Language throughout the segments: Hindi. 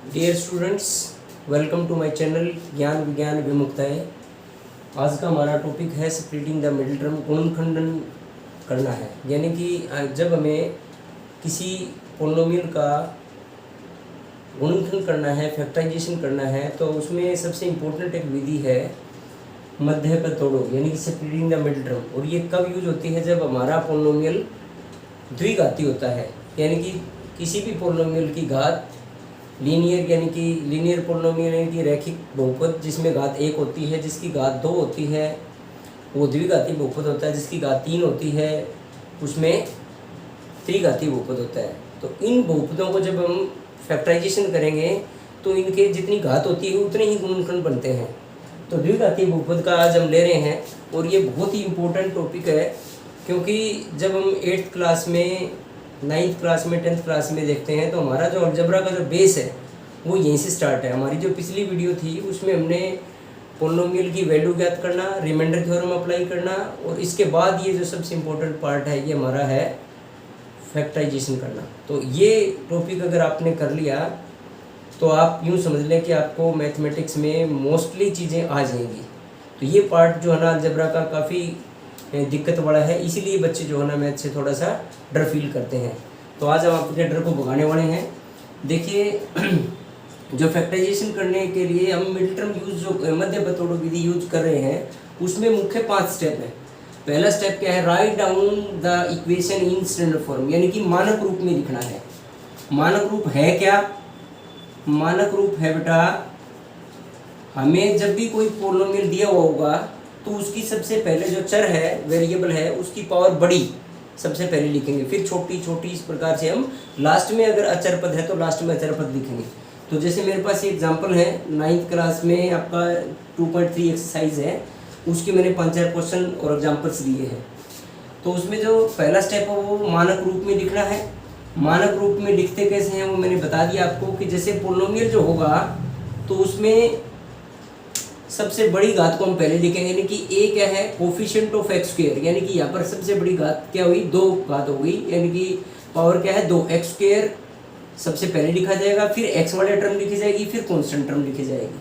Dear students, welcome to my channel Gyan Vigyan विमुक्ताएं। आज का हमारा टॉपिक है स्प्लिटिंग द मिडिल टर्म, गुणनखंडन करना है। यानी कि जब हमें किसी पोलिनोमियल का गुणनखंड करना है, फैक्टराइजेशन करना है, तो उसमें सबसे इम्पोर्टेंट एक विधि है मध्य पद तोड़ो, यानी कि स्प्लिटिंग द मिडिल टर्म। और ये कब यूज होती है? जब हमारा पोलिनोमियल द्विघाती होता है, यानी कि किसी भी पोलिनोमियल की घात लीनियर, यानी कि लीनियर पोलिनोमियल यानी कि रैखिक बहुपद जिसमें घात 1 होती है, जिसकी घात 2 होती है, वो द्विघाती बहुपद होता है। जिसकी घात 3 होती है उसमें त्रिघाती बहुपद होता है। तो इन बहुपदों को जब हम फैक्टराइजेशन करेंगे तो इनके जितनी घात होती है उतने ही गुणनखंड बनते हैं। तो द्विघाती बहुपद का आज हम ले रहे हैं, और ये बहुत ही इम्पोर्टेंट टॉपिक है, क्योंकि जब हम 8th क्लास में, 9th क्लास में, 10th क्लास में देखते हैं तो हमारा जो अलजेब्रा का जो बेस है वो यहीं से स्टार्ट है। हमारी जो पिछली वीडियो थी उसमें हमने पोलिनोमियल की वैल्यू ज्ञात करना, रिमाइंडर थ्योरम अप्लाई करना, और इसके बाद ये जो सबसे इम्पोर्टेंट पार्ट है ये हमारा है फैक्टराइजेशन करना। तो ये टॉपिक अगर आपने कर लिया तो आप यूँ समझ लें कि आपको मैथमेटिक्स में मोस्टली चीज़ें आ जाएंगी। तो ये पार्ट जो है ना अलजेब्रा का काफ़ी दिक्कत वाला है, इसीलिए बच्चे जो है ना मैथ से थोड़ा सा डर फील करते हैं। तो आज हम आपके डर को भगाने वाले हैं। देखिए जो फैक्टराइजेशन करने के लिए हम मिडिल टर्म यूज, जो मध्य पद तोड़ो विधि यूज कर रहे हैं, उसमें मुख्य 5 स्टेप है। पहला स्टेप क्या है? Write down the equation in standard form, यानी कि मानक रूप में लिखना है। मानक रूप है क्या? मानक रूप है बेटा, हमें जब भी कोई पोलिनोमियल दिया हुआ होगा तो उसकी सबसे पहले जो चर है, वेरिएबल है, उसकी पावर बड़ी सबसे पहले लिखेंगे, फिर छोटी छोटी, इस प्रकार से हम लास्ट में अगर अचर पद है तो लास्ट में अचर पद लिखेंगे। तो जैसे मेरे पास एक एग्जांपल है, 9th क्लास में आपका 2.3 एक्सरसाइज है, उसके मैंने 5-4 क्वेश्चन और एग्जाम्पल्स दिए हैं। तो उसमें जो पहला स्टेप है वो मानक रूप में लिखना है। मानक रूप में लिखते कैसे हैं वो मैंने बता दिया आपको, कि जैसे पोलिनोमियल जो होगा तो उसमें सबसे बड़ी घात को हम पहले लिखेंगे, यानी कि ए क्या है? कोफिशिएंट ऑफ एक्स स्क्वायर, यानी कि यहाँ पर सबसे बड़ी घात क्या हुई? 2 घात हो गई, यानी कि पावर क्या है? 2 एक्स स्क्वायर सबसे पहले लिखा जाएगा, फिर एक्स वाले टर्म लिखी जाएगी, फिर कांस्टेंट टर्म लिखी जाएगी।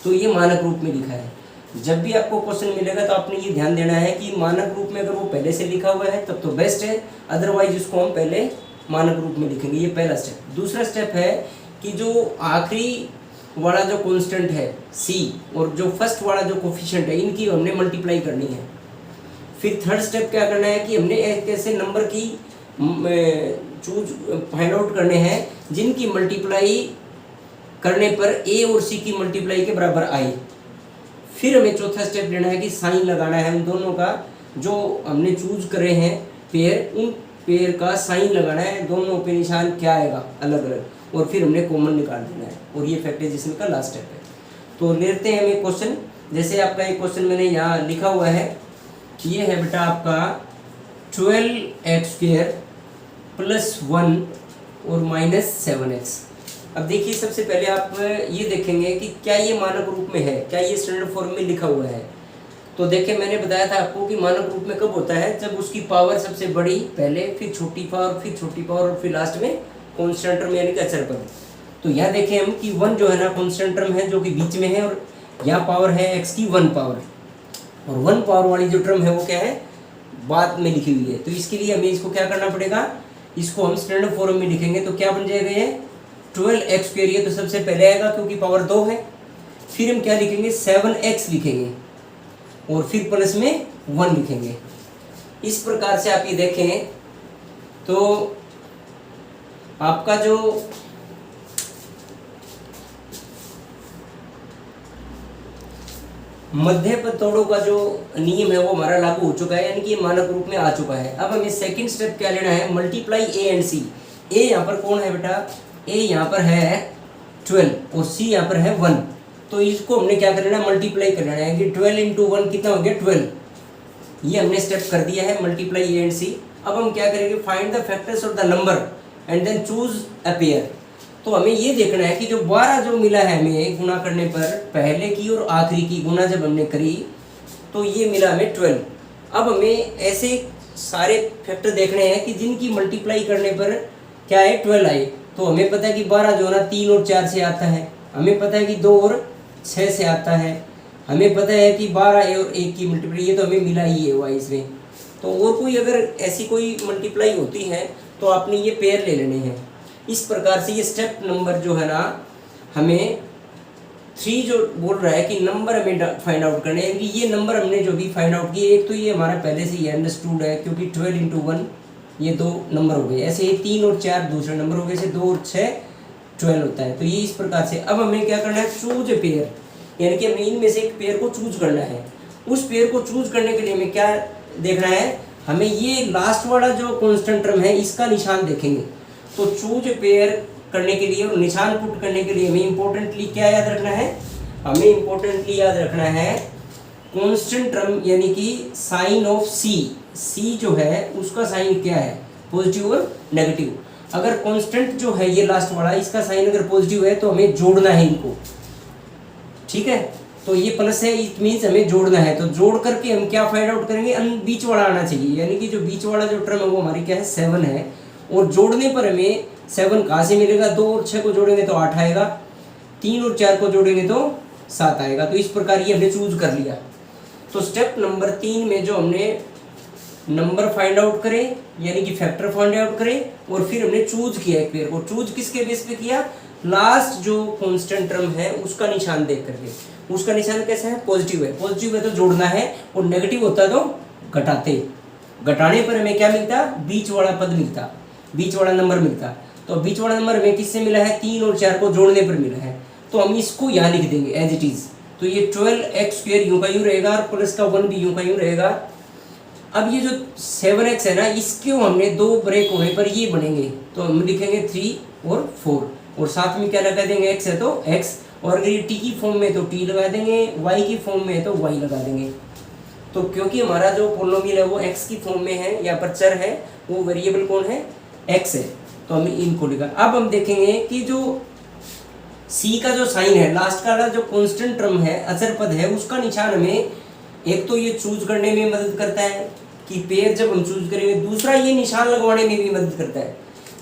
तो ये मानक रूप में लिखा है। जब भी आपको क्वेश्चन मिलेगा तो आपने ये ध्यान देना है कि मानक रूप में अगर वो पहले से लिखा हुआ है तब तो बेस्ट है, अदरवाइज उसको हम पहले मानक रूप में लिखेंगे। ये पहला स्टेप। दूसरा स्टेप है कि जो आखिरी वाला जो कांस्टेंट है c और जो फर्स्ट वाला जो कोफिशिएंट है, इनकी हमने मल्टीप्लाई करनी है। फिर थर्ड स्टेप क्या करना है कि हमने एक ऐसे नंबर की चूज फाइंड आउट करने हैं जिनकी मल्टीप्लाई करने पर a और c की मल्टीप्लाई के बराबर आए। फिर हमें चौथा स्टेप लेना है कि साइन लगाना है उन दोनों का, जो हमने चूज करे हैं पेयर, उन पेयर का साइन लगाना है, दोनों पे निशान क्या आएगा अलग अलग, और फिर हमने कॉमन निकाल देना है। और ये फैक्टराइजेशन का लास्ट स्टेप है। तो लेते हैं हम एक क्वेश्चन। जैसे आपका एक क्वेश्चन मैंने यहाँ लिखा हुआ है, ये है बेटा आपका 12x² + 1 और -7x। अब देखिए सबसे पहले आप ये देखेंगे कि क्या ये मानक रूप में है, क्या ये स्टैंडर्ड फॉर्म में लिखा हुआ है। तो देखिए मैंने बताया था आपको कि मानक रूप में कब होता है? जब उसकी पावर सबसे बड़ी पहले, फिर छोटी पावर, फिर छोटी पावर, और फिर लास्ट में कांस्टेंट टर्म यानी कि अचर पद। तो यहाँ देखें हम कि 1 जो है ना कांस्टेंट टर्म है जो कि बीच में है, और यहाँ पावर है x की 1 पावर, और 1 पावर वाली जो टर्म है वो क्या है? बाद में लिखी हुई है। तो इसके लिए हमें इसको क्या करना पड़ेगा? इसको हम स्टैंडर्ड फॉर्म में लिखेंगे। तो क्या बन जाएगा ये? 12x², ये तो सबसे पहले आएगा क्योंकि पावर 2 है। फिर हम क्या लिखेंगे? 7x लिखेंगे, और फिर प्लस में 1 लिखेंगे। इस प्रकार से आप ये देखें तो आपका जो मध्य पद तोड़ो का जो नियम है वो हमारा लागू हो चुका है, यानी कि ये मानक रूप में आ चुका है। अब हमें सेकंड स्टेप क्या लेना है? Multiply a and c। a यहाँ पर कौन है बेटा? a यहाँ पर है 12 और c यहाँ पर है 1। तो इसको हमने क्या करना है? मल्टीप्लाई करना है कि 12 × 1 कितना हो गया? 12। ये हमने स्टेप कर दिया है, मल्टीप्लाई a एंड c। अब हम क्या करेंगे? Find the factors of the number and then choose a pair. तो हमें ये देखना है कि जो 12 जो मिला है हमें गुणा करने पर, पहले की और आखिरी की गुणा जब हमने करी तो ये मिला हमें 12। अब हमें ऐसे सारे फैक्टर देखने हैं कि जिनकी मल्टीप्लाई करने पर क्या है? 12 आए। तो हमें पता है कि 12 जो है ना 3 और 4 से आता है, हमें पता है कि 2 और 6 से आता है, हमें पता है कि 12 और 1 की मल्टीप्लाई, ये तो हमें मिला ही है वाइज में। तो और कोई अगर ऐसी कोई मल्टीप्लाई होती है तो आपने ये पेयर ले लेने हैं। इस प्रकार से ये स्टेप नंबर जो है ना हमें 3 जो बोल रहा है कि नंबर हमें फाइंड आउट करने हैं, कि ये नंबर हमने जो भी फाइंड आउट किए, एक तो ये हमारा पहले से ही अंडरस्टूड है क्योंकि 12 × 1 ये 2 नंबर हो गए, ऐसे ये 3 और 4 दूसरे नंबर हो गए, ऐसे 2 और 6 12 होता है। तो ये इस प्रकार से अब हमें क्या करना है, चूज ए पेयर, यानी कि हमें इनमें से एक पेयर को चूज करना है। उस पेयर को चूज करने के लिए हमें क्या देखना है, हमें ये लास्ट वाला जो कांस्टेंट टर्म है इसका निशान देखेंगे। तो चूज ए पेयर करने के लिए और निशान पुट करने के लिए हमें इंपॉर्टेंटली क्या याद रखना है, हमें इंपॉर्टेंटली याद रखना है कांस्टेंट टर्म, यानी कि साइन ऑफ सी। सी जो है उसका साइन क्या है, पॉजिटिव और नेगेटिव। अगर कांस्टेंट जो है ये लास्ट वाला, इसका साइन अगर पॉजिटिव है तो हमें जोड़ना है इनको, ठीक है। तो ये प्लस है, इट मीन्स हमें जोड़ना है। तो जोड़ करके हम क्या फाइंड आउट करेंगे, बीच वाला आना चाहिए, यानी कि जो बीच वाला जो टर्म है वो हमारी क्या है 7 है। और जोड़ने पर हमें 7 कहाँ से मिलेगा, 2 और 6 को जोड़ेंगे तो 8 आएगा, 3 और 4 को जोड़ेंगे तो 7 आएगा। तो इस प्रकार ये हमने चूज कर लिया। तो स्टेप नंबर 3 में जो हमने नंबर फाइंड आउट करे, यानी कि फैक्टर फाइंड आउट करे, और फिर हमने चूज किया एक पेयर को। चूज किसके बेस पे किया, लास्ट जो कांस्टेंट टर्म है उसका निशान देख करके। उसका निशान कैसा है, पॉजिटिव है, पॉजिटिव है तो जोड़ना है, और नेगेटिव होता है तो घटाते। घटाने पर हमें क्या मिलता, बीच वाला पद मिलता, बीच वाला नंबर मिलता। तो बीच वाला नंबर हमें किससे मिला है, 3 और 4 को जोड़ने पर मिला है। तो हम इसको यहाँ लिख देंगे एज इट इज। तो ये 12x² यूं का यूं रहेगा, और प्लस का 1 भी यूं का यूं रहेगा। अब ये जो 7x है ना, इसको हमने 2 ब्रेक होने पर ये बनेंगे, तो हम लिखेंगे 3 और 4, और साथ में क्या लगा देंगे, x है तो x, और अगर ये t की फॉर्म में तो t लगा देंगे, y की फॉर्म में तो y लगा देंगे। तो क्योंकि हमारा जो पोलिनोमियल है वो x की फॉर्म में है, यहाँ पर चर है, वो वेरिएबल कौन है, x है, तो हमने इनको लिखा। अब हम देखेंगे कि जो c का जो साइन है, लास्ट का जो कांस्टेंट टर्म है, अचर पद है, उसका निशान हमें एक तो ये चूज करने में मदद करता है कि पेयर जब हम चूज करेंगे, दूसरा ये निशान लगवाने में भी मदद करता है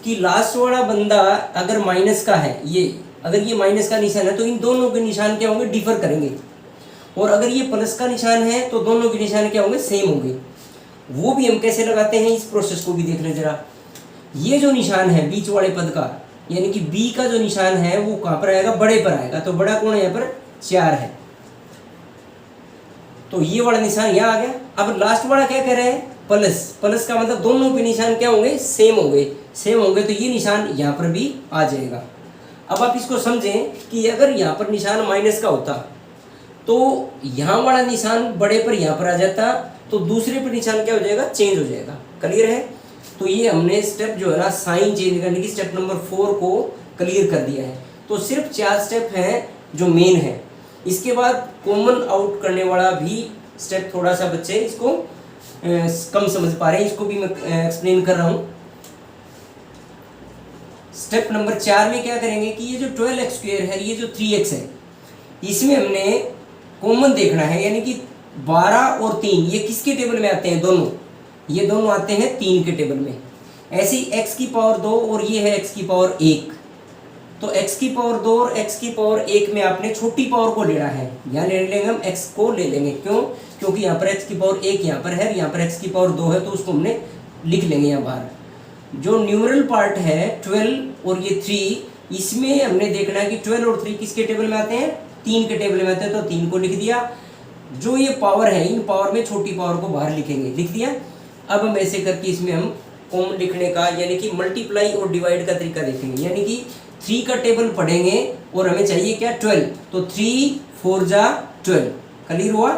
कि लास्ट वाला बंदा अगर माइनस का है, ये अगर ये माइनस का निशान है तो इन दोनों के निशान क्या होंगे, डिफर करेंगे, और अगर ये प्लस का निशान है तो दोनों के निशान क्या होंगे, सेम होंगे। वो भी हम कैसे लगाते हैं, इस प्रोसेस को भी देख लें जरा। ये जो निशान है बीच वाले पद का, यानी कि बी का जो निशान है वो कहाँ पर आएगा, बड़े पर आएगा। तो बड़ा कौन है, यहाँ पर 4 है, तो ये वाला निशान यहाँ आ गया। अब लास्ट वाला क्या कह रहे हैं, प्लस, प्लस का मतलब दोनों के निशान क्या होंगे, सेम होंगे, सेम होंगे, तो ये निशान यहाँ पर भी आ जाएगा। अब आप इसको समझें कि अगर यहाँ पर निशान माइनस का होता तो यहाँ वाला निशान बड़े पर यहाँ पर आ जाता, तो दूसरे पर निशान क्या हो जाएगा, चेंज हो जाएगा। क्लियर है। तो ये हमने स्टेप जो है ना साइन चेंज करने की, स्टेप नंबर 4 को क्लियर कर दिया है। तो सिर्फ 4 स्टेप हैं जो मेन है। इसके बाद कॉमन आउट करने वाला भी स्टेप, थोड़ा सा बच्चे इसको कम समझ पा रहे हैं, इसको भी मैं एक्सप्लेन कर रहा हूँ। स्टेप नंबर 4 में क्या करेंगे कि ये जो 12x² है, ये जो 3x है, इसमें हमने कॉमन देखना है, यानी कि 12 और 3 ये किसके टेबल में आते हैं, दोनों, ये दोनों आते हैं 3 के टेबल में। ऐसे ही x की पावर 2 और ये है x की पावर 1, तो x की पावर 2 और x की पावर 1 में आपने छोटी पावर को लेना है, यहाँ ले लेंगे हम x को ले लेंगे, क्यों, क्योंकि यहाँ पर x की पावर 1 यहाँ पर है, यहाँ पर x की पावर 2 है, तो उसको हमने लिख लेंगे यहाँ बाहर। जो न्यूमरल पार्ट है 12 और ये 3, इसमें हमने देखना है कि 12 और 3 किसके टेबल में आते हैं, 3 के टेबल में आते हैं, तो 3 को लिख दिया। जो ये पावर है, इन पावर में छोटी पावर को बाहर लिखेंगे, लिख दिया। अब हम ऐसे करके इसमें हम कॉमन लिखने का, यानी कि मल्टीप्लाई और डिवाइड का तरीका देखेंगे, यानी कि 3 का टेबल पढ़ेंगे और हमें चाहिए क्या, 12, तो 3 4 जा 12, क्लियर हुआ।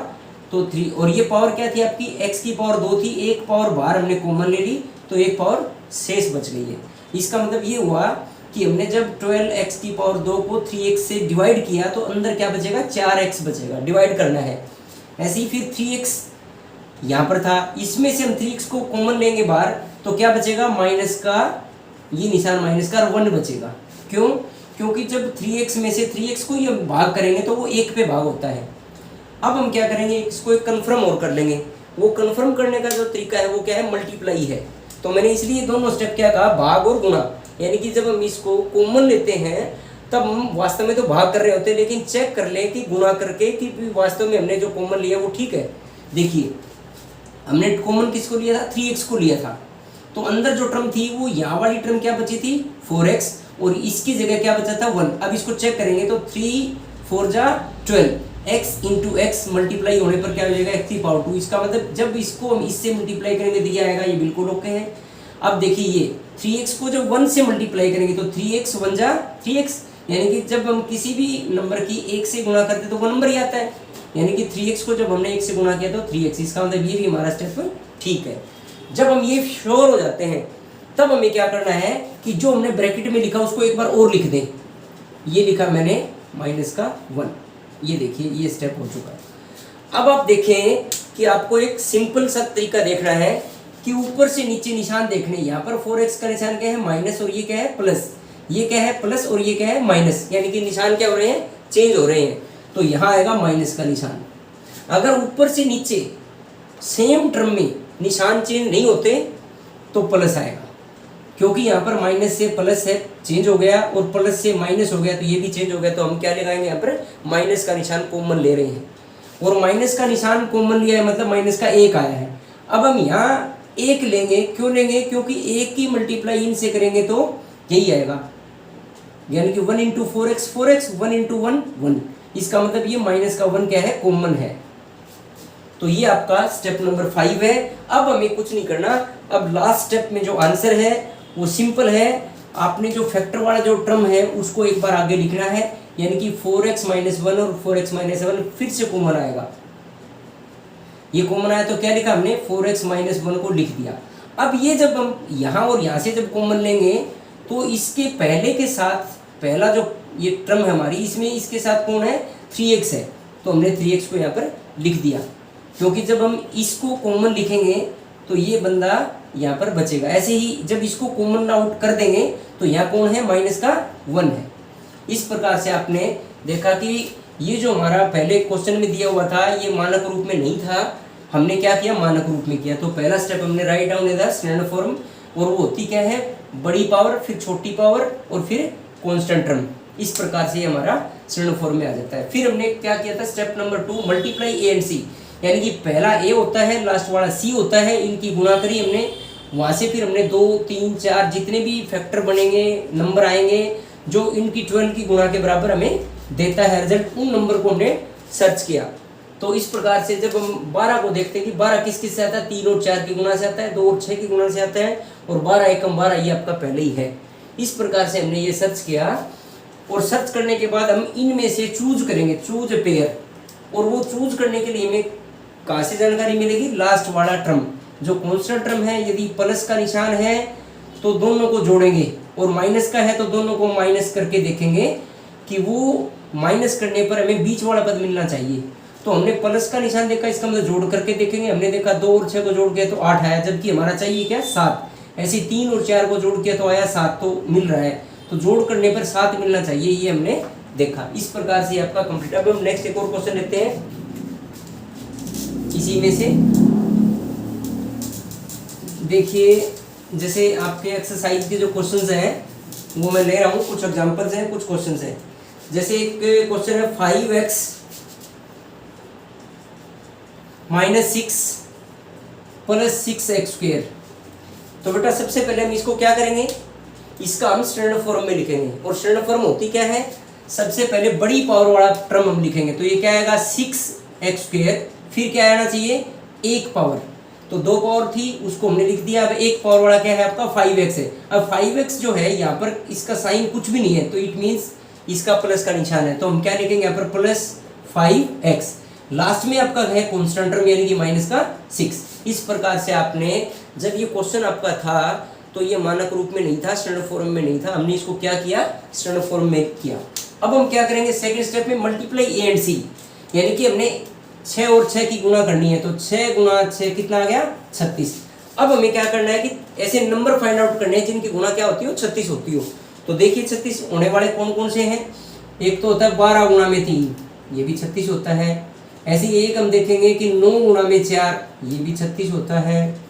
तो 3, और ये पावर क्या थी आपकी, x की पावर 2 थी, एक पावर बाहर हमने कॉमन ले ली, तो एक पावर शेष बच गई है। इसका मतलब ये हुआ कि हमने जब 12x की पावर 2 को 3x से डिवाइड किया तो अंदर क्या बचेगा, 4x बचेगा, डिवाइड करना है। ऐसे ही फिर 3x यहाँ पर था, इसमें से हम 3x को कॉमन लेंगे बाहर, तो क्या बचेगा, माइनस का, ये निशान माइनस का, 1 बचेगा। क्यों, क्योंकि जब 3x में से 3x को ही हम भाग करेंगे तो वो 1 पे भाग होता है। अब हम क्या करेंगे, इसको एक कन्फर्म और कर लेंगे। वो कन्फर्म करने का जो तरीका है वो क्या है, मल्टीप्लाई है। तो मैंने इसलिए दोनों स्टेप क्या कहा, भाग और गुणा। यानी कि जब हम इसको कॉमन लेते हैं तब हम वास्तव में तो भाग कर रहे होते हैं, लेकिन चेक कर लें कि गुणा करके कि वास्तव में हमने जो कॉमन लिया वो ठीक है। देखिए हमने कॉमन किसको लिया था, 3x को लिया था, तो अंदर जो टर्म थी वो यहाँ वाली टर्म क्या बची थी 4x, और इसकी जगह क्या बचा था 1। अब इसको चेक करेंगे तो 3 4 जा 12, x इंटू एक्स मल्टीप्लाई होने पर क्या हो जाएगा x की पावर 2। इसका मतलब जब इसको हम इससे मल्टीप्लाई करेंगे तो ये आएगा, ये बिल्कुल ओके है। अब देखिए ये 3x को जब 1 से मल्टीप्लाई करेंगे तो 3x 1 जा 3x, यानी कि जब हम किसी भी नंबर की 1 से गुणा करते तो वो नंबर ही आता है, यानी कि 3x को जब हमने 1 से गुणा किया तो 3x। इसका मतलब ये भी हमारा स्टेप ठीक है। जब हम ये श्योर हो जाते हैं तब हमें क्या करना है कि जो हमने ब्रैकेट में लिखा उसको एक बार और लिख दें। ये लिखा मैंने -1, ये देखिए ये स्टेप हो चुका है। अब आप देखें कि आपको एक सिंपल सा तरीका देखना है कि ऊपर से नीचे निशान देखने, यहाँ पर 4x का निशान क्या है माइनस, और ये क्या है प्लस, ये क्या है प्लस और ये क्या है माइनस, यानी कि निशान क्या हो रहे हैं चेंज हो रहे हैं। तो यहाँ आएगा माइनस का निशान। अगर ऊपर से नीचे सेम टर्म में निशान चेंज नहीं होते तो प्लस आएगा, क्योंकि यहाँ पर माइनस से प्लस है चेंज हो गया और प्लस से माइनस हो गया तो ये भी चेंज हो गया। तो हम क्या लगाएंगे यहाँ पर माइनस का निशान कॉमन ले रहे हैं, और माइनस का निशान कॉमन लिया है मतलब माइनस का 1 आया है। अब हम यहाँ 1 लेंगे, क्यों लेंगे, क्योंकि 1 की मल्टीप्लाई इनसे करेंगे तो यही आएगा, यानी कि 1 इंटू 4x 4x, 1 इंटू 1 1। इसका मतलब ये माइनस का 1 क्या है कॉमन है। तो ये आपका स्टेप नंबर 5 है। अब हमें कुछ नहीं करना, अब लास्ट स्टेप में जो आंसर है वो सिंपल है। आपने जो फैक्टर वाला जो टर्म है उसको एक बार आगे लिखना है, यानी कि 4x - 1 और 4x - 7 फिर से कॉमन आएगा। ये कॉमन आया तो क्या लिखा हमने 4x - 1 को लिख दिया। अब ये जब हम यहाँ और यहाँ से जब कॉमन लेंगे तो इसके पहले के साथ पहला जो ये टर्म है हमारी, इसमें इसके साथ कौन है 3x है, तो हमने 3x को यहाँ पर लिख दिया, क्योंकि जब हम इसको कॉमन लिखेंगे तो ये बंदा यहाँ पर बचेगा। ऐसे ही जब इसको कॉमन आउट कर देंगे तो यहाँ कौन है माइनस का 1 है। इस प्रकार से आपने देखा कि ये जो हमारा पहले क्वेश्चन में दिया हुआ था ये मानक रूप में नहीं था, हमने क्या किया मानक रूप में किया। तो पहला स्टेप हमने write down in the standard form, और वो होती क्या है बड़ी पावर, फिर छोटी पावर और फिर कांस्टेंट टर्म। इस प्रकार से हमारा स्टैंडर्ड फॉर्म में आ जाता है। फिर हमने क्या किया था step number 2 multiply A and C, यानी कि पहला ए होता है लास्ट वाला सी होता है, इनकी गुणा करी हमने, वहाँ से फिर हमने 2 3 4 जितने भी फैक्टर बनेंगे नंबर आएंगे जो इनकी 12 की गुणा के बराबर हमें देता है रिजल्ट, उन नंबर को हमने सर्च किया। तो इस प्रकार से जब हम 12 को देखते हैं कि 12 किस किस से आता है, 3 और 4 की गुणा से आता है, 2 और 6 की गुणा से आता है, और 12 एकम 12 ये आपका पहले ही है। इस प्रकार से हमने ये सर्च किया, और सर्च करने के बाद हम इनमें से चूज करेंगे, चूज पेयर, और वो चूज करने के लिए हमें कहाँ से जानकारी मिलेगी लास्ट वाला टर्म जो कांस्टेंट टर्म है। यदि प्लस का निशान है तो दोनों को जोड़ेंगे, और माइनस का है तो दोनों को माइनस करके देखेंगे कि वो माइनस करने पर हमें बीच वाला पद मिलना चाहिए। तो हमने प्लस का निशान देखा, इसका मतलब जोड़ करके देखेंगे, हमने देखा 2 और 6 को जोड़ के तो 8 आया, जबकि हमारा चाहिए क्या 7। ऐसे 3 और 4 को जोड़ के तो आया 7, तो मिल रहा है, तो जोड़ करने पर 7 मिलना चाहिए, ये हमने देखा। इस प्रकार से आपका कंप्लीट। अब हम नेक्स्ट एक और क्वेश्चन लेते हैं इसी में से। देखिए जैसे आपके एक्सरसाइज के जो क्वेश्चंस हैं वो मैं ले रहा हूँ, कुछ एग्जांपल्स हैं कुछ क्वेश्चंस हैं। जैसे एक क्वेश्चन है 5x - 6 + 6x²। तो बेटा सबसे पहले हम इसको क्या करेंगे, इसका हम स्टैंडर्ड फॉर्म में लिखेंगे, और स्टैंडर्ड फॉर्म होती क्या है, सबसे पहले बड़ी पावर वाला टर्म हम लिखेंगे। तो ये क्या आएगा 6x², फिर क्या आना चाहिए 1 पावर, तो 2 पावर थी उसको हमने लिख दिया। अब 1 पावर वाला क्या है आपका 5x है। अब 5x जो है यहाँ पर इसका साइन कुछ भी नहीं है, तो इट मीन्स इसका प्लस का निशान है, तो हम क्या लिखेंगे यहाँ पर +5x। लास्ट में आपका है कांस्टेंट टर्म यानी कि माइनस का 6। इस प्रकार से आपने जब ये क्वेश्चन आपका था तो ये मानक रूप में नहीं था, स्टैंडर्ड फॉर्म में नहीं था, हमने इसको क्या किया स्टैंडर्ड फॉर्म में किया। अब हम क्या करेंगे सेकंड स्टेप में मल्टीप्लाई ए एंड सी, यानी कि हमने 6 और 6 की गुणा करनी है, तो 6 × 6 कितना आ गया 36। अब हमें क्या करना है कि ऐसे नंबर फाइंड आउट करने हैं जिनकी गुणा क्या होती हो 36 होती हो। तो देखिए 36 होने वाले कौन कौन से हैं, एक तो होता है 12 × 3, ये भी 36 होता है। ऐसे ही एक हम देखेंगे कि 9 × 4, ये भी 36 होता है।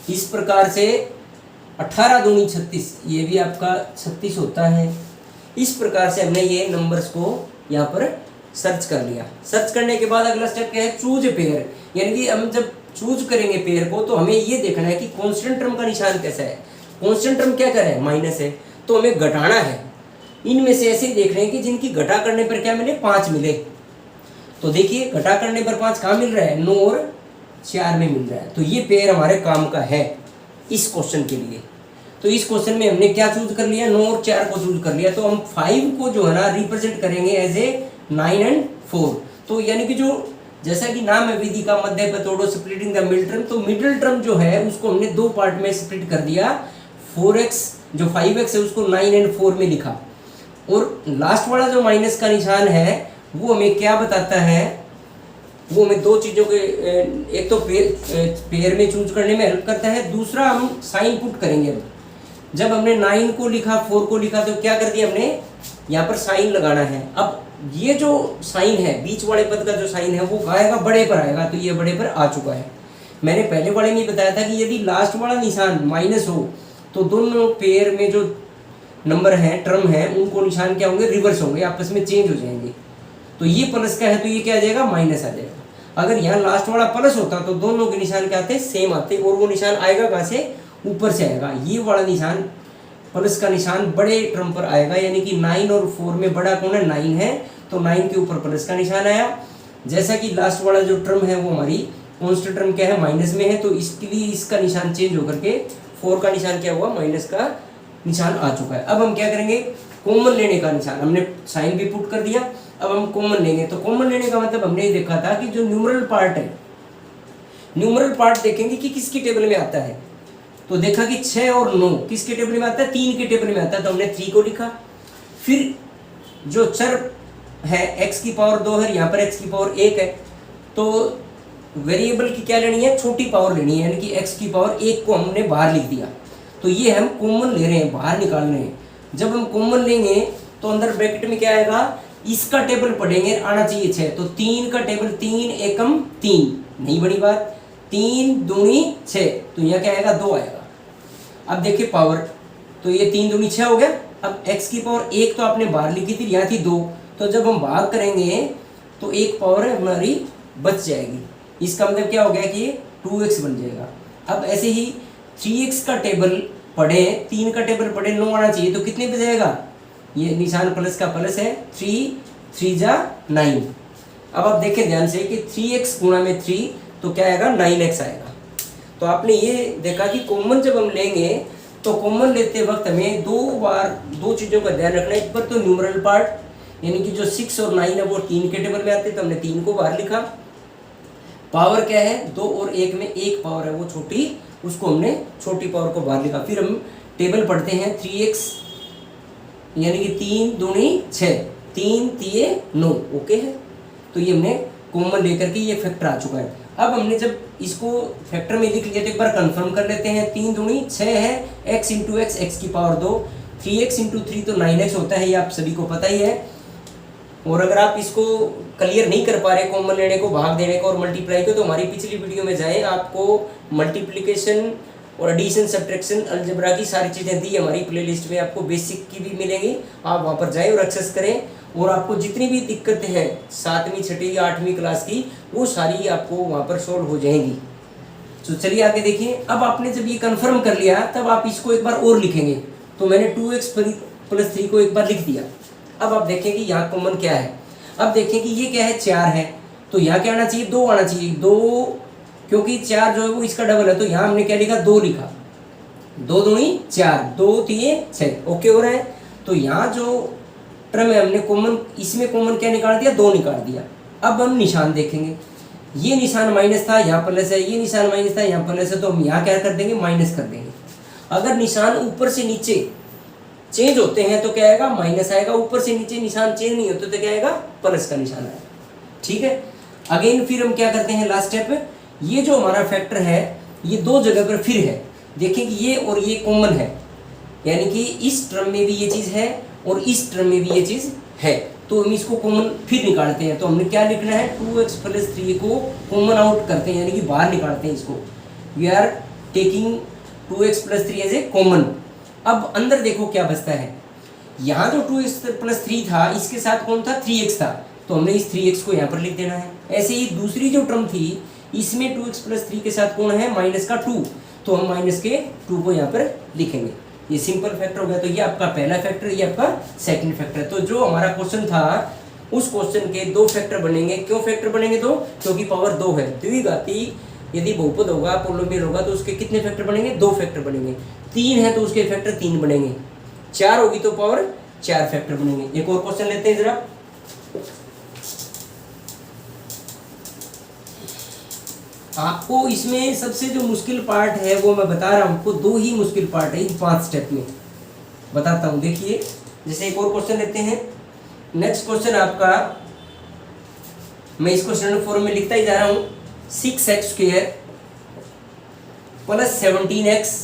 इस प्रकार से 18 दूनी 36, ये भी आपका 36 होता है। इस प्रकार से हमने ये नंबर्स को यहाँ पर सर्च कर लिया। सर्च करने के बाद अगला स्टेप क्या है, चूज पेयर, यानी कि हम जब चूज करेंगे पेयर को तो हमें ये देखना है कि कांस्टेंट टर्म का निशान कैसा है। कांस्टेंट टर्म क्या कर है, माइनस है, तो हमें घटाना है। इनमें से ऐसे देख रहे हैं कि जिनकी घटा करने पर क्या मिले, 5 मिले। तो देखिए घटा करने पर 5 कहाँ मिल रहा है, 9 और 4 में मिल रहा है। तो ये पेयर हमारे काम का है इस क्वेश्चन के लिए। तो इस क्वेश्चन में हमने क्या चूज कर लिया, 9 और 4 को चूज कर लिया। तो हम 5 को जो है ना रिप्रेजेंट करेंगे एज ए 9 एंड 4। तो यानी कि जो जैसा कि नाम है विधि का, मध्य पे तोड़ो, स्प्लिटिंग द मिडिल टर्म। तो मिडिल टर्म जो है उसको हमने 2 पार्ट में स्प्लिट कर दिया। 4x जो 5x है उसको 9 एंड 4 में लिखा, और लास्ट वाला जो माइनस का निशान है वो हमें क्या बताता है, वो हमें 2 चीज़ों के, एक तो पेयर में चूज करने में हेल्प करता है, दूसरा हम साइन पुट करेंगे। अब जब हमने 9 को लिखा, 4 को लिखा, तो क्या कर दिया हमने, यहाँ पर साइन लगाना है। अब ये जो साइन है, बीच वाले पद का जो साइन है वो आएगा बड़े पर आएगा, तो ये बड़े पर आ चुका है। मैंने पहले वाले में बताया था कि यदि लास्ट वाला निशान माइनस हो तो दोनों पेयर में जो नंबर है, टर्म है, उनको निशान क्या होंगे, रिवर्स होंगे, आपस में चेंज हो जाएंगे। तो ये प्लस का है तो ये क्या आ जाएगा, माइनस आ जाएगा। अगर यहाँ लास्ट वाला प्लस होता तो दोनों के निशान क्या आते, सेम आते, और वो निशान आएगा कहाँ से, ऊपर से आएगा। ये वाला निशान प्लस का निशान बड़े टर्म पर आएगा, यानी कि 9 और 4 में बड़ा कौन है, 9 है, तो 9 के ऊपर प्लस का निशान आया। जैसा कि लास्ट वाला जो टर्म है वो हमारी कांस्टेंट टर्म क्या है, माइनस में है, तो इसके लिए इसका निशान चेंज होकर के 4 का निशान क्या हुआ, माइनस का निशान आ चुका है। अब हम क्या करेंगे, कॉमन लेने का निशान, हमने साइन भी पुट कर दिया। अब हम कॉमन लेंगे। तो कॉमन लेने का मतलब हमने देखा था कि जो न्यूमरल पार्ट है, न्यूमरल पार्ट देखेंगे कि किसकी टेबल में आता है। तो देखा कि 6 और 9 किसके टेबल में आता है, 3 के टेबल में आता है, तो हमने 3 को लिखा। फिर जो चर है x की पावर 2 है, यहाँ पर x की पावर 1 है, तो वेरिएबल की क्या लेनी है, छोटी पावर लेनी है, यानी कि x की पावर 1 को हमने बाहर लिख दिया। तो ये हम कॉमन ले रहे हैं, बाहर निकाल रहे हैं। जब हम कॉमन लेंगे तो अंदर ब्रैकेट में क्या आएगा, इसका टेबल पढ़ेंगे, आना चाहिए 6, तो 3 का टेबल 3 एकम 3, नहीं बड़ी बात, 3 दूनी 6, तो यहाँ क्या आएगा, 2 आएगा। अब देखिए पावर, तो ये 3 दूनी 6 हो गया। अब x की पावर 1 तो आपने बाहर लिखी थी, यहाँ थी 2, तो जब हम भाग करेंगे तो एक पावर हमारी बच जाएगी। इसका मतलब क्या हो गया कि 2x बन जाएगा। अब ऐसे ही 3x का टेबल पढ़े, 3 का टेबल पढ़े, 9 आना चाहिए, तो कितने पे जाएगा, ये निशान प्लस का प्लस है, 3 जा 9। अब आप देखें ध्यान से कि 3x गुणा में 3 तो क्या आएगा, 9x आएगा। तो आपने ये देखा कि कॉमन जब हम लेंगे तो कॉमन लेते वक्त हमें 2 चीज़ों का ध्यान रखना है। एक पर तो न्यूमरल पार्ट, यानी कि जो 6 और 9 है वो 3 के टेबल में आते हैं, तो हमने 3 को बाहर लिखा। पावर क्या है, 2 और 1 में 1 पावर है वो छोटी, उसको हमने छोटी पावर को बाहर लिखा। फिर हम टेबल पढ़ते हैं, 3x यानी कि 3 दूनी 6, 3 तिये 9, ओके है। तो ये हमने कॉमन लेकर के ये फैक्टर आ चुका है। अब हमने जब इसको फैक्टर में लिख लिया तो एक बार कंफर्म कर लेते हैं। 3 दूनी 6 है, x इंटू एक्स, एक्स की पावर 2, 3x इंटू 3 तो 9x होता है, ये आप सभी को पता ही है। और अगर आप इसको क्लियर नहीं कर पा रहे कॉमन लेने को, भाग देने को और मल्टीप्लाई को, तो हमारी पिछली वीडियो में जाएं, आपको मल्टीप्लिकेशन और एडिशन, सब्ट्रैक्शन, अलजेब्रा की सारी चीज़ें दी हमारी प्लेलिस्ट में, आपको बेसिक की भी मिलेंगी, आप वहाँ पर जाएं और एक्सेस करें। और आपको जितनी भी दिक्कतें हैं 7वीं 6वीं या 8वीं क्लास की, वो सारी आपको वहाँ पर सॉल्व हो जाएंगी। तो चलिए आगे देखिए। अब आपने जब ये कंफर्म कर लिया तब आप इसको एक बार और लिखेंगे। तो मैंने 2x प्लस 3 को एक बार लिख दिया। अब आप देखें कि यहाँ कॉमन क्या है। अब देखें कि ये क्या है, 4 है, तो यहाँ क्या आना चाहिए, 2 आना चाहिए। 2 क्योंकि 4 जो है वो इसका डबल है, तो यहाँ हमने क्या लिखा, 2 लिखा। 2 दूनी 4, 2 तिये 6, ओके हो रहा है। तो यहाँ जो टर्म है हमने कॉमन, इसमें कॉमन क्या निकाल दिया, 2 निकाल दिया। अब हम निशान देखेंगे, ये निशान माइनस था, यहाँ प्लस है, ये निशान माइनस था, यहाँ प्लस है, तो हम यहाँ क्या कर देंगे, माइनस कर देंगे। अगर निशान ऊपर से नीचे चेंज होते हैं तो क्या आएगा, माइनस आएगा। ऊपर से नीचे निशान चेंज नहीं होते तो क्या आएगा, प्लस का निशान आएगा। ठीक है, अगेन फिर हम क्या करते हैं, लास्ट स्टेप में ये जो हमारा फैक्टर है ये 2 जगह पर फिर है। देखें कि ये और ये कॉमन है, यानी कि इस टर्म में भी ये चीज़ है और इस टर्म में भी ये चीज़ है, तो हम इसको कॉमन फिर निकालते हैं। तो हमने क्या लिखना है, 2x प्लस 3 को कॉमन आउट करते हैं, यानी कि बाहर निकालते हैं इसको। We are taking 2x plus 3 as a common. अब अंदर देखो क्या बचता है, यहाँ जो 2x प्लस 3 था इसके साथ कौन था, 3x था, तो हमने इस 3x को यहाँ पर लिख देना है। ऐसे ही दूसरी जो टर्म थी इसमें 2x प्लस 3 के साथ कौन है, माइनस का 2, तो हम माइनस के 2 को यहाँ पर लिखेंगे। ये सिंपल फैक्टर हो गया। तो ये आपका पहला फैक्टर, ये आपका सेकंड फैक्टर। तो जो हमारा क्वेश्चन था उस क्वेश्चन के दो फैक्टर बनेंगे। क्यों फैक्टर बनेंगे, तो क्योंकि पावर 2 है। द्विघाती यदि बहुपद होगा, पोलिनोमियल होगा, तो उसके कितने फैक्टर बनेंगे, 2 फैक्टर बनेंगे। 3 है तो उसके फैक्टर 3 बनेंगे। 4 होगी तो पावर 4 फैक्टर बनेंगे। एक और क्वेश्चन लेते हैं जरा। आपको इसमें सबसे जो मुश्किल पार्ट है वो मैं बता रहा हूं आपको, 2 ही मुश्किल पार्ट है इन 5 स्टेप में, बताता हूं। देखिए जैसे एक और क्वेश्चन लेते हैं। नेक्स्ट क्वेश्चन आपका, मैं इसको स्टैंडर्ड फॉर्म में लिखता ही जा रहा हूं, 6x² प्लस 17x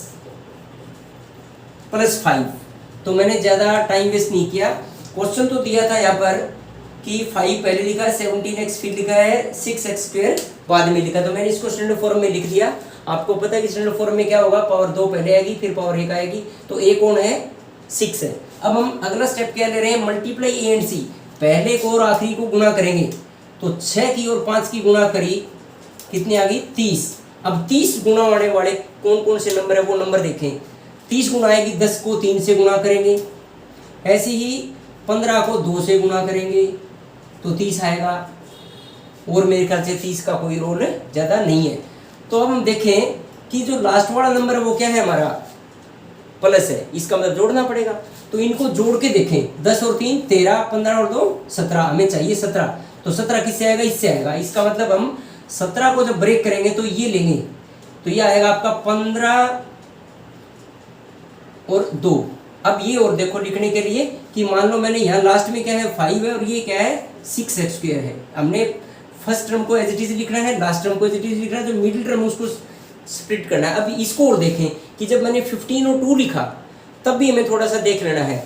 प्लस 5। तो मैंने ज़्यादा टाइम वेस्ट नहीं किया। क्वेश्चन तो दिया था यहाँ पर कि 5 पहले लिखा है, 17x फिर लिखा है, 6x² बाद में लिखा, तो मैंने इसको स्टैंडर्ड फॉर्म में लिख दिया। आपको पता है कि स्टैंडर्ड फॉर्म में क्या होगा, पावर 2 पहले आएगी फिर पावर 1 आएगी, तो a कौन है, 6 है। अब हम अगला स्टेप क्या ले रहे हैं, मल्टीप्लाई a एंड c, पहले को और आखिरी को गुणा करेंगे। तो 6 की और 5 की गुणा करी, कितनी आ गई, 30। अब 30 गुणा होने वाले कौन कौन से नंबर है वो नंबर देखें। 30 गुणा आएगी, 10 को 3 से गुणा करेंगे, ऐसे ही 15 को 2 से गुणा करेंगे तो 30 आएगा। और मेरे ख्याल से 30 का कोई रोल ज़्यादा नहीं है। तो अब हम देखें कि जो लास्ट वाला नंबर है वो क्या है, हमारा प्लस है, इसका मतलब जोड़ना पड़ेगा। तो इनको जोड़ के देखें, 10 और 3 13, 15 और 2 17, हमें चाहिए 17। तो 17 किससे आएगा, इससे आएगा। इसका मतलब हम 17 को जब ब्रेक करेंगे तो ये लेंगे, तो ये आएगा आपका 15 और 2। अब ये और देखो लिखने के लिए कि मान लो मैंने यहाँ लास्ट में क्या है 5 है और ये क्या है 6x² है। हमने फर्स्ट टर्म को एज इट इज लिखना है, लास्ट टर्म को एज इट इज लिखना है, जो मिडिल टर्म उसको स्प्लिट करना है। अब इसको और देखें कि जब मैंने 15 और 2 लिखा तब भी हमें थोड़ा सा देख लेना है।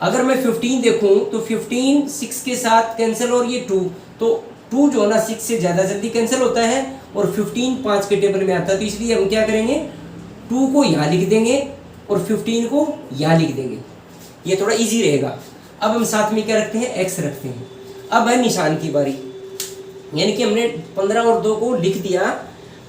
अगर मैं 15 देखूं तो 15 6 के साथ कैंसिल और ये 2, तो 2 जो है ना 6 से ज़्यादा जल्दी कैंसिल होता है और 15 5 के टेबल में आता है। तो इसलिए हम क्या करेंगे, 2 को यहाँ लिख देंगे और 15 को यहाँ लिख देंगे, ये थोड़ा इजी रहेगा। अब हम साथ में क्या रखते हैं, x रखते हैं। अब है निशान की बारी, यानी कि हमने 15 और 2 को लिख दिया।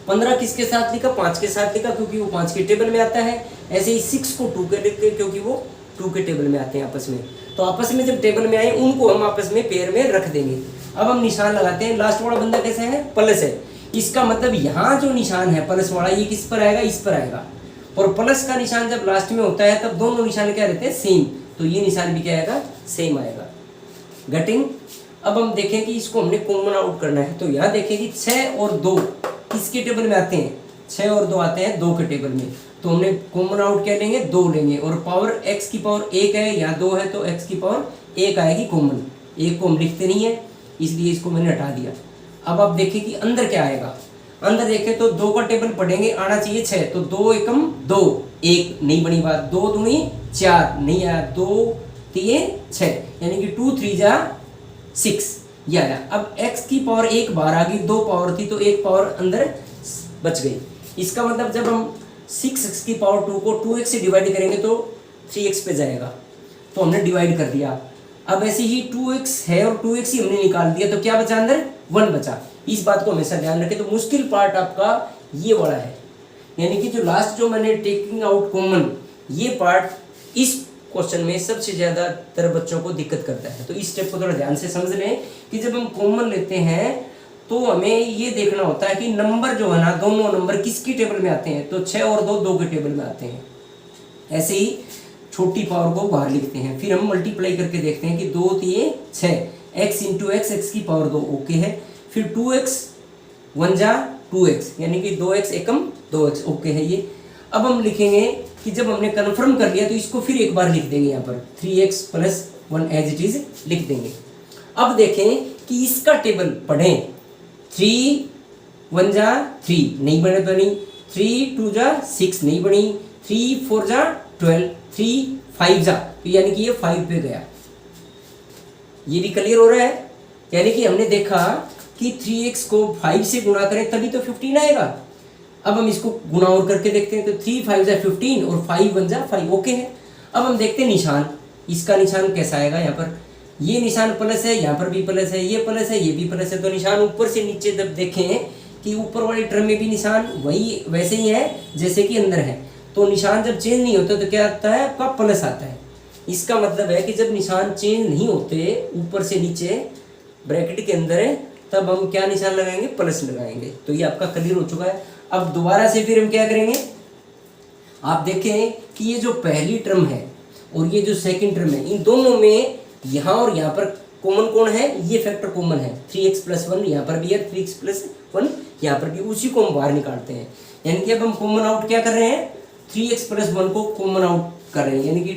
15 किसके साथ लिखा, 5 के साथ लिखा क्योंकि वो 5 के टेबल में आता है। ऐसे ही 6 को 2 के लिख के क्योंकि वो 2 के टेबल में आते हैं आपस में। तो आपस में जब टेबल में आए उनको हम आपस में पेयर में रख देंगे। अब हम निशान लगाते हैं। लास्ट वाला बंदा कैसे है, प्लस है। इसका मतलब यहाँ जो निशान है प्लस वाला, ये किस पर आएगा, इस पर आएगा। और प्लस का निशान जब लास्ट में होता है तब दोनों निशान क्या रहते हैं, सेम। तो ये निशान भी क्या आएगा, सेम आएगा। गटिंग। अब हम देखें कि इसको हमने कॉमन आउट करना है। तो यहाँ देखें कि 6 और 2 किसके टेबल में आते हैं, 6 और 2 आते हैं 2 के टेबल में। तो हमने कॉमन आउट क्या लेंगे, 2 लेंगे। और पावर x की पावर 1 है, यहाँ 2 है तो x की पावर 1 आएगी कॉमन। 1 को हम लिखते नहीं है इसलिए इसको मैंने हटा दिया। अब आप देखें कि अंदर क्या आएगा। अंदर देखें तो 2 का टेबल पढ़ेंगे, आना चाहिए 6, तो 2 एकम 2, 1 नहीं बनी बात। 2 दूनी 4 नहीं आया, 2 3 6, यानी कि 2 3 जा 6 ये आया। अब x की पावर 1 बाहर आ गई, 2 पावर थी तो 1 पावर अंदर बच गई। इसका मतलब जब हम 6x की पावर 2 को 2x से डिवाइड करेंगे तो 3x पे जाएगा, तो हमने डिवाइड कर दिया। अब ऐसे ही 2x है और 2x ही हमने निकाल दिया, तो क्या बचा अंदर, 1 बचा। इस बात को हमेशा ध्यान रखें। तो मुश्किल पार्ट आपका ये वाला है, यानी कि जो लास्ट जो मैंने टेकिंग आउट कॉमन, ये पार्ट इस क्वेश्चन में सबसे ज़्यादातर बच्चों को दिक्कत करता है। तो इस स्टेप को थोड़ा ध्यान से समझ लें कि जब हम कॉमन लेते हैं तो हमें ये देखना होता है कि नंबर जो है ना, दोनों नंबर किसकी टेबल में आते हैं। तो 6 और 2 2 के टेबल में आते हैं। ऐसे ही छोटी पावर को बाहर लिखते हैं, फिर हम मल्टीप्लाई करके देखते हैं कि 2 3 6, x इंटू एक्स, एक्स की पावर 2 ओके है। फिर 2x 1 जा 2x, यानी कि 2x एकम 2x ओके है ये। अब हम लिखेंगे कि जब हमने कन्फर्म कर लिया तो इसको फिर एक बार लिख देंगे, यहाँ पर 3x plus 1 as it is लिख देंगे। अब देखें कि इसका टेबल पढ़ें, 3 1 जा 3 नहीं बनी, 3 2 जा 6 नहीं बनी, 3 4 जा 12, 3 5 जा, तो यानी कि ये 5 पे गया। ये भी क्लियर हो रहा है, यानी कि हमने देखा कि 3x को 5 से गुणा करें तभी तो 15 आएगा। अब हम इसको गुणा और करके देखते हैं, तो 3 5 जा 15 और 5 1 जा 5, ओके है। अब हम देखते हैं निशान, इसका निशान कैसा आएगा। यहाँ पर ये निशान प्लस है, यहाँ पर भी प्लस है, ये प्लस है, ये भी प्लस है, तो निशान ऊपर से नीचे जब देखें कि ऊपर वाली टर्म में भी निशान वही वैसे ही है जैसे कि अंदर है, तो निशान जब चेंज नहीं होते तो क्या आता है, आपका प्लस आता है। इसका मतलब है कि जब निशान चेंज नहीं होते ऊपर से नीचे ब्रैकेट के अंदर है, तब हम क्या निशान लगाएंगे, प्लस लगाएंगे। तो ये आपका क्लियर हो चुका है। अब दोबारा से फिर हम क्या करेंगे, आप देखें कि ये जो पहली टर्म है और ये जो सेकंड टर्म है, इन दोनों में यहाँ और यहाँ पर कॉमन कौन है, ये फैक्टर कॉमन है, 3x + 1 यहाँ पर भी है, 3x + 1 यहाँ पर भी, उसी को हम बाहर निकालते हैं। यानी कि अब हम कॉमन आउट क्या कर रहे हैं, 3x + 1 को कॉमन आउट कर रहे हैं, यानी कि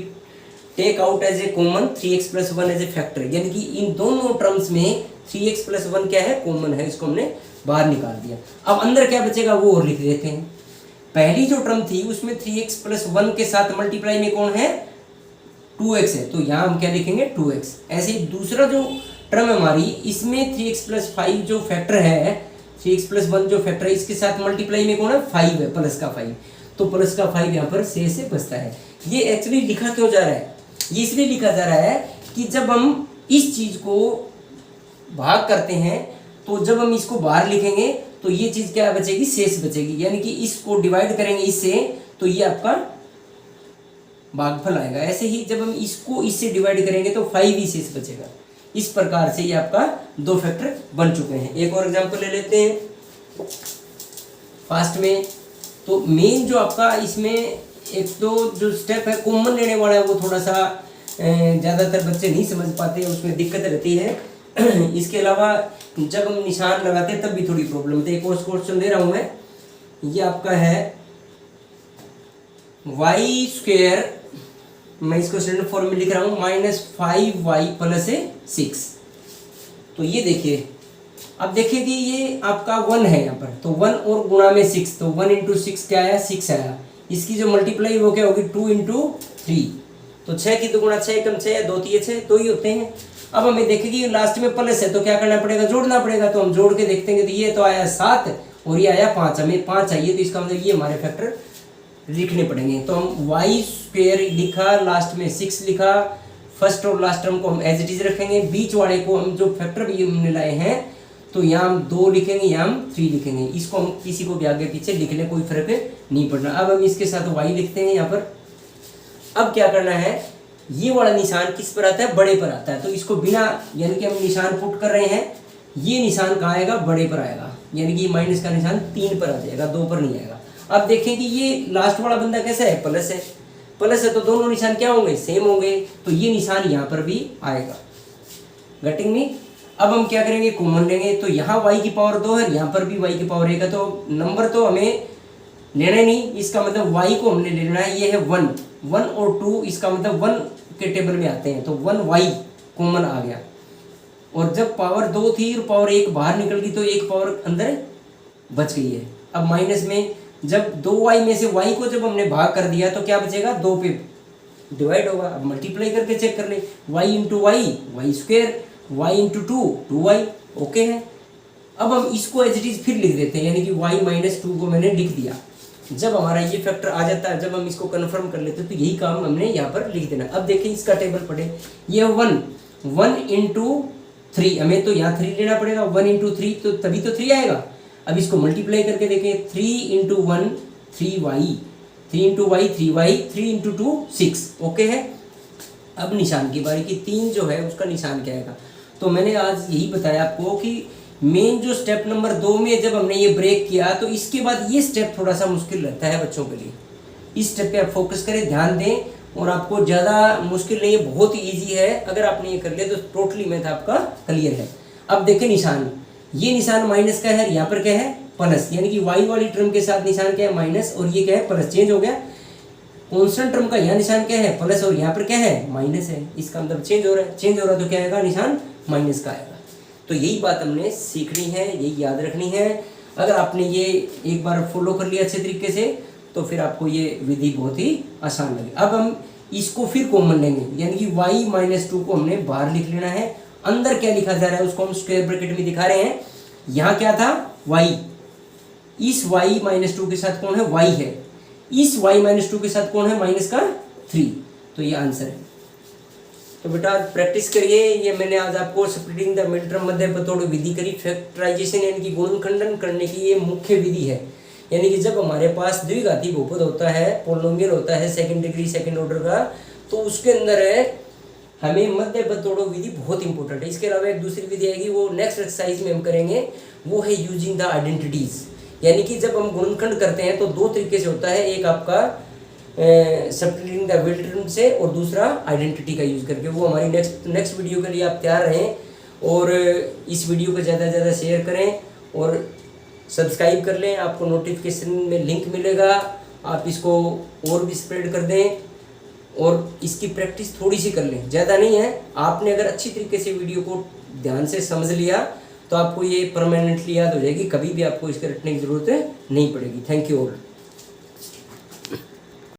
take out as a common 3x + 1 as a factor, यानी कि इन दोनों टर्म्स में 3x + 1 क्या है, कॉमन है, इसको हमने बाहर निकाल दिया। अब अंदर क्या बचेगा वो और लिख देते हैं। पहली जो टर्म थी उसमें 3x + 1 के साथ मल्टीप्लाई में कौन है, 2x है, तो यहाँ हम क्या लिखेंगे 2x। ऐसे ही दूसरा जो टर्म हमारी, इसमें 3x + 5 जो फैक्टर है, 3x + 1 जो फैक्टर है, इसके साथ मल्टीप्लाई में कौन है, 5 है, प्लस का 5, तो प्लस का 5 यहाँ पर से बचता है। ये एक्चुअली लिखा क्यों जा रहा है, ये इसलिए लिखा जा रहा है कि जब हम इस चीज़ को भाग करते हैं, तो जब हम इसको बाहर लिखेंगे तो ये चीज़ क्या बचेगी, शेष बचेगी, यानी कि इसको डिवाइड करेंगे इससे, तो ये आपका भागफल आएगा। ऐसे ही जब हम इसको इससे डिवाइड करेंगे तो 5 ही शेष बचेगा। इस प्रकार से ये आपका दो फैक्टर बन चुके हैं। एक और एग्जांपल ले लेते हैं फास्ट में। तो मेन जो आपका इसमें एक तो जो स्टेप है कॉमन लेने वाला है, वो थोड़ा सा ज़्यादातर बच्चे नहीं समझ पाते, उसमें दिक्कत रहती है। इसके अलावा जब हम निशान लगाते हैं तब भी थोड़ी प्रॉब्लम होती है। एक और क्वेश्चन दे रहा हूँ मैं, ये आपका है y², मैं इसको स्टैंडर्ड फॉर्म में लिख रहा हूँ, -5y + 6। तो ये देखिए, अब देखिए कि ये आपका 1 है यहाँ पर, तो 1 और गुणा में 6, तो 1 × 6 क्या आया, 6 आया। इसकी जो मल्टीप्लाई वो क्या होगी, 2 × 3, तो 6 की 2 गुणा 6 कम 6, 2 3 6, 2 ही होते हैं। अब हमें देखेंगे लास्ट में प्लस है, तो क्या करना पड़ेगा, जोड़ना पड़ेगा। तो हम जोड़ के देखते हैं, तो ये तो आया 7 और ये आया 5, हमें 5 चाहिए, तो इसका मतलब ये हमारे फैक्टर लिखने पड़ेंगे। तो हम y² लिखा, लास्ट में 6 लिखा, फर्स्ट और लास्ट टर्म को हम एज इट इज रखेंगे, बीच वाले को हम जो फैक्टर भी हमने लाए हैं, तो यहाँ हम 2 लिखेंगे, यहाँ हम 3 लिखेंगे। इसको हम किसी को भी आगे पीछे लिख ले, कोई फर्क नहीं पड़ना। अब हम इसके साथ y लिखते हैं यहाँ पर। अब क्या करना है, ये वाला निशान किस पर आता है, बड़े पर आता है, तो इसको बिना, यानी कि हम निशान पुट कर रहे हैं, ये निशान कहाँ आएगा, बड़े पर आएगा, यानी कि माइनस का निशान 3 पर आ जाएगा, 2 पर नहीं आएगा। अब देखें कि ये लास्ट वाला बंदा कैसा है, प्लस है, प्लस है, तो दोनों निशान क्या होंगे, सेम होंगे, तो ये निशान यहाँ पर भी आएगा। गटिंग में अब हम क्या करेंगे, कॉमन लेंगे, तो यहाँ y की पावर 2 है, यहाँ पर भी y की पावर 1 है, तो नंबर तो हमें लेना नहीं, इसका मतलब y को हमने लेना है, ये है 1 और 2, इसका मतलब 1 के टेबल में आते हैं, तो 1y कॉमन आ गया। और जब पावर 2 थी और पावर 1 बाहर निकल गई, तो एक पावर अंदर बच गई है। अब माइनस में जब 2y में से y को जब हमने भाग कर दिया, तो क्या बचेगा, 2 पे डिवाइड होगा। अब मल्टीप्लाई करके चेक कर ले, y × y y², y × 2 2y, okay है। अब हम इसको एज इट इज फिर लिख देते हैं, यानी कि y - 2 को मैंने लिख दिया। जब हमारा ये फैक्टर आ जाता है, जब हम इसको कन्फर्म कर लेते हैं, तो यही काम हमने यहाँ पर लिख देना। अब देखिए इसका टेबल पढ़े, ये 1 × 3, हमें तो यहाँ 3 लेना पड़ेगा, 1 × 3, तो तभी तो 3 आएगा। अब इसको मल्टीप्लाई करके देखें, 3 × 1 3y, 3 × y 3y, 3 × 2 6, ओके है। अब निशान की बारी की 3 जो है उसका निशान क्या आएगा, तो मैंने आज यही बताया आपको कि मेन जो स्टेप नंबर 2 में जब हमने ये ब्रेक किया, तो इसके बाद ये स्टेप थोड़ा सा मुश्किल रहता है बच्चों के लिए। इस स्टेप पे आप फोकस करें, ध्यान दें, और आपको ज़्यादा मुश्किल नहीं है, बहुत ही ईजी है। अगर आपने ये कर लिया तो टोटली मैथ आपका क्लियर है। अब देखें निशान, ये निशान माइनस का है, यहाँ पर क्या है, प्लस, यानी कि y वाली टर्म के साथ निशान क्या है, माइनस, और ये क्या है, प्लस, चेंज हो गया। कॉन्स्टेंट टर्म का यहाँ निशान क्या है, प्लस, और यहाँ पर क्या है, माइनस है, इसका मतलब चेंज हो रहा है। चेंज हो रहा है तो क्या आएगा, निशान माइनस का आएगा। तो यही बात हमने सीखनी है, यही याद रखनी है। अगर आपने ये एक बार फॉलो कर लिया अच्छे तरीके से, तो फिर आपको ये विधि बहुत ही आसान लगे। अब हम इसको फिर कॉमन लेंगे, यानी कि y - 2 को हमने बाहर लिख लेना है। अंदर क्या लिखा जा रहा है उसको हम स्क्वायर ब्रैकेट में दिखा रहे हैं। यहाँ क्या था, y, इस y माइनस 2 के साथ कौन है, y है, इस y माइनस 2 के साथ कौन है, माइनस का 3, तो ये आंसर है। तो बेटा प्रैक्टिस करिए। ये मैंने आज आपको स्प्लिटिंग द मिड टर्म मध्य पतोड़ विधि करी, फैक्टराइजेशन यानी कि गुणनखंडन करने की ये मुख्य विधि है। यानी कि जब हमारे पास द्विघाती बहुपद होता है, पोलिनोमियल होता है सेकंड डिग्री सेकंड ऑर्डर का, तो उसके अंदर है हमें मध्य पतोड़ विधि बहुत इंपॉर्टेंट है। इसके अलावा एक दूसरी विधि आएगी, वो नेक्स्ट एक्सरसाइज में हम करेंगे, वो है यूजिंग द आइडेंटिटीज। यानी कि जब हम गुणनखंड करते हैं तो दो तरीके से होता है, एक आपका सब्ट्रैक्टिंग द मिड टर्म से और दूसरा आइडेंटिटी का यूज करके। वो हमारी नेक्स्ट वीडियो के लिए आप तैयार रहें और इस वीडियो को ज़्यादा से ज़्यादा शेयर करें और सब्सक्राइब कर लें। आपको नोटिफिकेशन में लिंक मिलेगा, आप इसको और भी स्प्रेड कर दें और इसकी प्रैक्टिस थोड़ी सी कर लें, ज़्यादा नहीं है। आपने अगर अच्छी तरीके से वीडियो को ध्यान से समझ लिया तो आपको ये परमानेंटली याद हो जाएगी, कभी भी आपको इसके रटने की ज़रूरत नहीं पड़ेगी। Thank you all.